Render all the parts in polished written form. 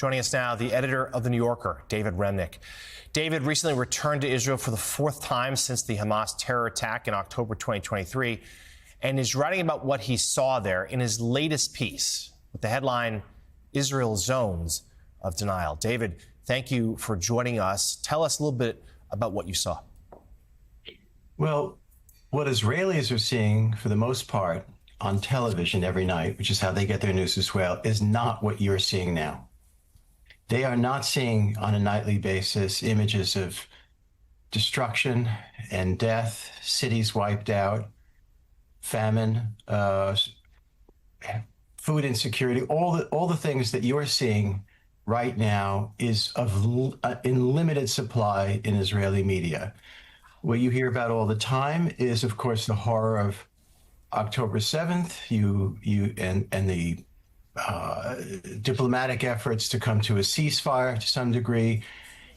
Joining us now, the editor of The New Yorker, David Remnick. David recently returned to Israel for the fourth time since the Hamas terror attack in October 2023 and is writing about what he saw there in his latest piece with the headline, Israel Zones of Denial. David, thank you for joining us. Tell us a little bit about what you saw. Well, what Israelis are seeing, for the most part, on television every night, which is how they get their news as well, is not what you're seeing now. They are not seeing on a nightly basis images of destruction and death, cities wiped out, famine, food insecurity. All the things that you're seeing right now is in limited supply in Israeli media. What you hear about all the time is, of course, the horror of October 7th, and the diplomatic efforts to come to a ceasefire to some degree,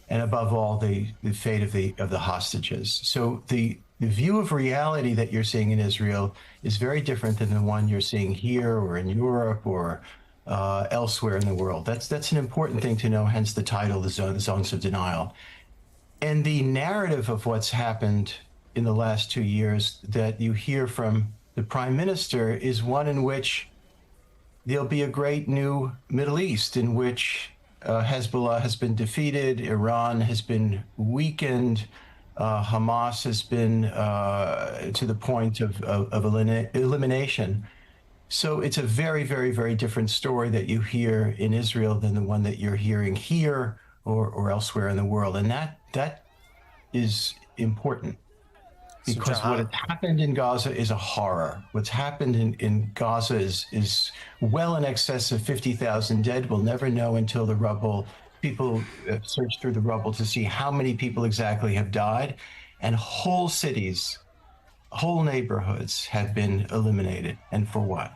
and above all, the fate of the hostages. So the view of reality that you're seeing in Israel is very different than the one you're seeing here or in Europe or elsewhere in the world. That's an important thing to know, hence the title, the Zones of Denial. And the narrative of what's happened in the last 2 years that you hear from the prime minister is one in which there'll be a great new Middle East in which Hezbollah has been defeated, Iran has been weakened, Hamas has been to the point of elimination. So it's a very, very, very different story that you hear in Israel than the one that you're hearing here or elsewhere in the world. And that is important. Because what has happened in Gaza is a horror. What's happened in Gaza is well in excess of 50,000 dead. We'll never know until the rubble, people search through the rubble to see how many people exactly have died. And whole cities, whole neighborhoods have been eliminated. And for what?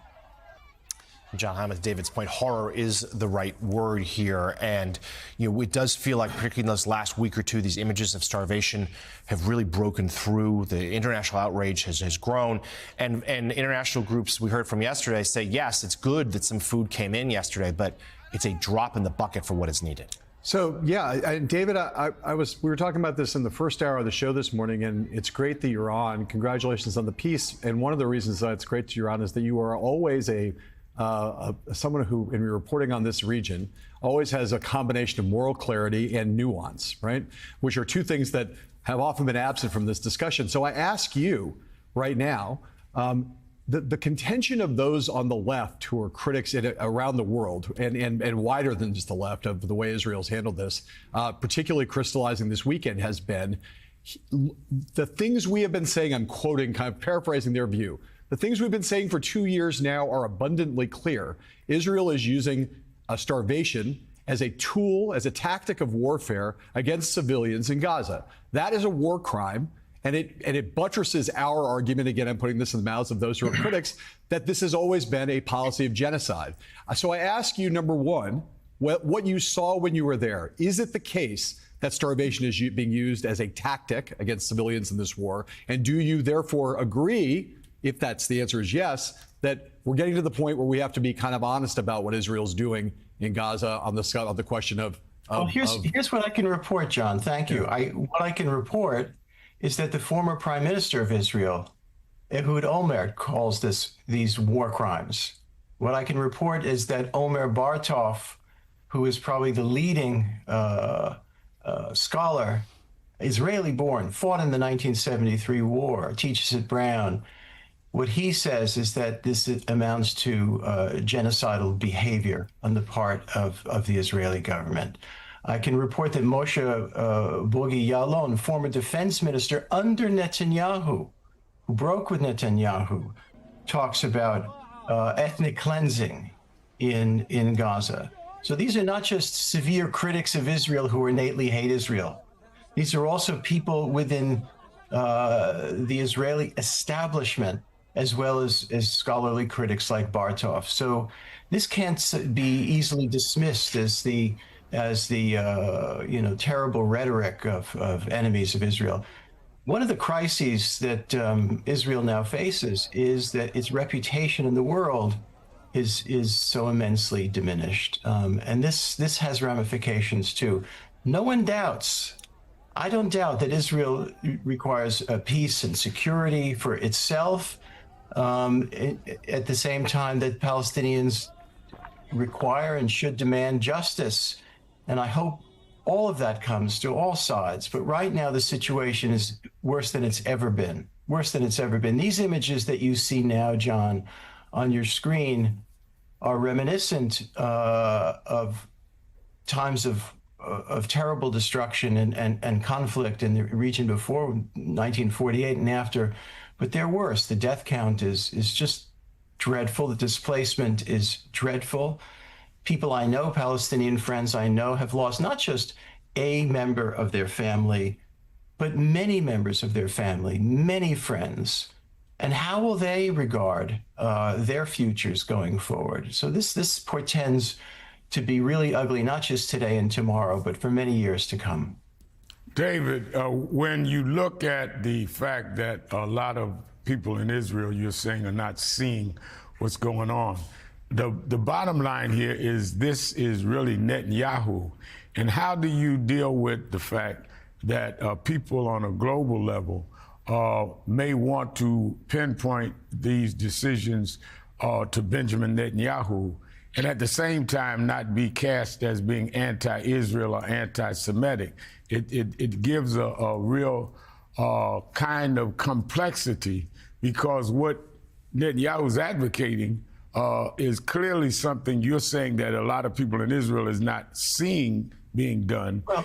John Hammond, David's point, horror is the right word here. And, it does feel like, particularly in those last week or two, these images of starvation have really broken through. The international outrage has grown. And international groups we heard from yesterday say, yes, it's good that some food came in yesterday, but it's a drop in the bucket for what is needed. So, yeah, David, we were talking about this in the first hour of the show this morning, and it's great that you're on. Congratulations on the piece. And one of the reasons that it's great that you're on is that you are always someone who, in reporting on this region, always has a combination of moral clarity and nuance, right? Which are two things that have often been absent from this discussion. So I ask you right now, the contention of those on the left who are critics around the world and wider than just the left of the way Israel's handled this, particularly crystallizing this weekend, has been the things we have been saying. I'm quoting, kind of paraphrasing their view. The things we've been saying for 2 years now are abundantly clear. Israel is using starvation as a tool, as a tactic of warfare against civilians in Gaza. That is a war crime, and it buttresses our argument, again, I'm putting this in the mouths of those who are critics, that this has always been a policy of genocide. So I ask you, number one, what you saw when you were there. Is it the case that starvation is being used as a tactic against civilians in this war? And do you therefore agree, if that's the answer is yes, that we're getting to the point where we have to be kind of honest about what Israel's doing in Gaza on the question of here's what I can report, John. Thank you. What I can report is that the former prime minister of Israel, Ehud Olmert, calls these war crimes. What I can report is that Omer Bartov, who is probably the leading scholar, Israeli-born, fought in the 1973 war, teaches at Brown. What he says is that this amounts to genocidal behavior on the part of the Israeli government. I can report that Moshe Bogi Ya'alon, former defense minister under Netanyahu, who broke with Netanyahu, talks about ethnic cleansing in Gaza. So these are not just severe critics of Israel who innately hate Israel. These are also people within the Israeli establishment, as well as scholarly critics like Bartov. So this can't be easily dismissed as the terrible rhetoric of enemies of Israel. One of the crises that Israel now faces is that its reputation in the world is so immensely diminished, and this has ramifications too. No one doubts. I don't doubt that Israel requires peace and security for itself. At the same time, that Palestinians require and should demand justice, and I hope all of that comes to all sides. But right now, the situation is worse than it's ever been. Worse than it's ever been. These images that you see now, John, on your screen are reminiscent of times of terrible destruction and conflict in the region before 1948 and after, but they're worse. The death count is just dreadful. The displacement is dreadful. People I know, Palestinian friends I know, have lost not just a member of their family, but many members of their family, many friends. And how will they regard their futures going forward? So this portends to be really ugly, not just today and tomorrow, but for many years to come. David, when you look at the fact that a lot of people in Israel, you're saying, are not seeing what's going on, the bottom line here is this is really Netanyahu. And how do you deal with the fact that people on a global level may want to pinpoint these decisions to Benjamin Netanyahu, and at the same time not be cast as being anti-Israel or anti-Semitic? It gives a real kind of complexity, because what Netanyahu's advocating is clearly something you're saying that a lot of people in Israel is not seeing being done. Well,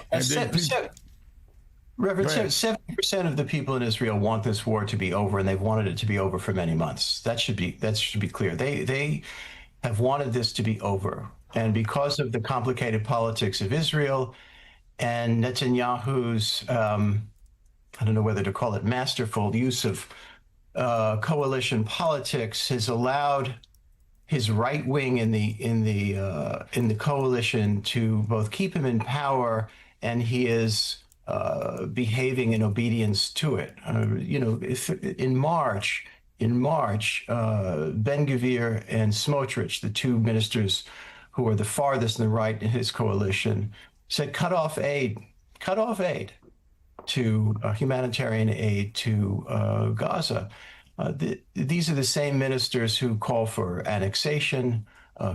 Reverend, 70% of the people in Israel want this war to be over, and they've wanted it to be over for many months. That should be clear. They have wanted this to be over, and because of the complicated politics of Israel and Netanyahu's, I don't know whether to call it masterful use of coalition politics, has allowed his right wing in the coalition to both keep him in power, and he is behaving in obedience to it. If in March, Ben-Gvir and Smotrich, the two ministers who are the farthest and the right in his coalition, said cut off aid to humanitarian aid to Gaza. These are the same ministers who call for annexation,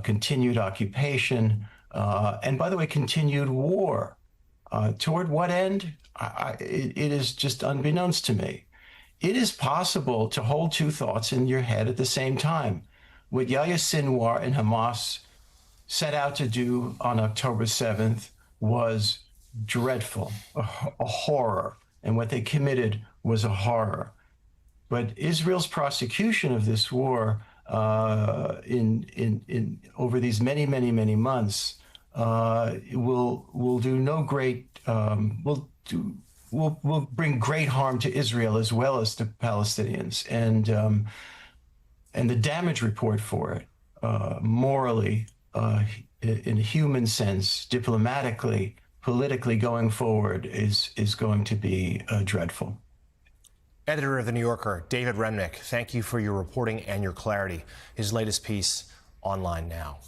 continued occupation, and by the way, continued war. Toward what end? It is just unbeknownst to me. It is possible to hold two thoughts in your head at the same time. What Yahya Sinwar and Hamas set out to do on October 7th was dreadful, a horror, and what they committed was a horror. But Israel's prosecution of this war in over these many months will do no great will bring great harm to Israel as well as to Palestinians, and the damage report for it, morally, in a human sense, diplomatically, politically going forward, is going to be dreadful. Editor of The New Yorker, David Remnick, thank you for your reporting and your clarity. His latest piece online now.